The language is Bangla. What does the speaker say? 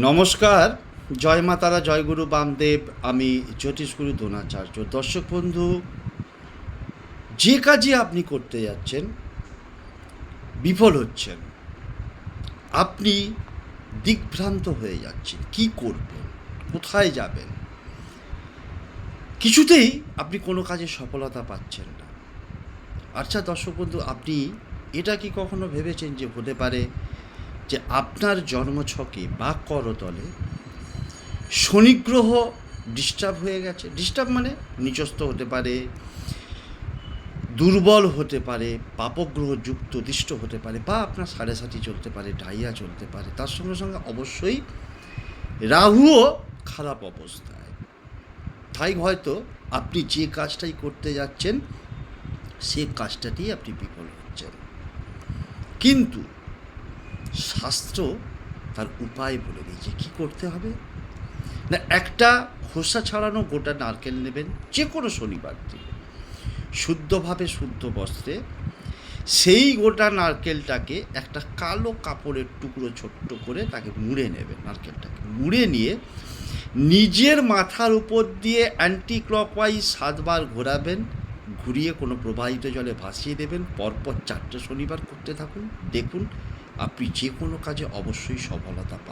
নমস্কার, জয় মা তারা, জয় গুরু বামদেব। আমি জ্যোতিষগুরু দ্রোণাচার্য। দর্শক বন্ধু, যে কাজে আপনি করতে যাচ্ছেন বিফল হচ্ছেন, আপনি দিগ্ভ্রান্ত হয়ে যাচ্ছেন, কি করবেন, কোথায় যাবেন, কিছুতেই আপনি কোনো কাজে সফলতা পাচ্ছেন না। আচ্ছা দর্শক বন্ধু, আপনি এটা কি কখনো ভেবেছেন যে হতে পারে যে আপনার জন্মছকে বা করতলে শনি গ্রহ ডিস্টার্ব হয়ে গেছে? ডিস্টার্ব মানে নিচস্থ হতে পারে, দুর্বল হতে পারে, পাপগ্রহ যুক্ত দৃষ্ট হতে পারে, বা আপনার সাড়ে সাথী চলতে পারে, ডাইয়া চলতে পারে। তার সঙ্গে সঙ্গে অবশ্যই রাহুও খারাপ অবস্থায়। তাই হয়তো আপনি যে কাজটাই করতে যাচ্ছেন সে কাজটাতেই আপনি বিফল হচ্ছেন। কিন্তু শাস্ত্র তার উপায় বলে দিয়েছে কী করতে হবে। না, একটা খোসা ছাড়ানো গোটা নারকেল নেবেন, যে কোনো শনিবার দিন শুদ্ধভাবে শুদ্ধ বস্ত্রে সেই গোটা নারকেলটাকে একটা কালো কাপড়ের টুকরো ছোট্ট করে তাকে মুড়ে নেবেন। নারকেলটাকে মুড়ে নিয়ে নিজের মাথার উপর দিয়ে অ্যান্টি ক্লকওয়াইজ 7 বার ঘোরাবেন, ঘুরিয়ে কোনো প্রবাহিত জলে ভাসিয়ে দেবেন। পরপর 4টে শনিবার করতে থাকুন, দেখুন আপনি যে কোনো কাজে অবশ্যই সফলতা পাবেন।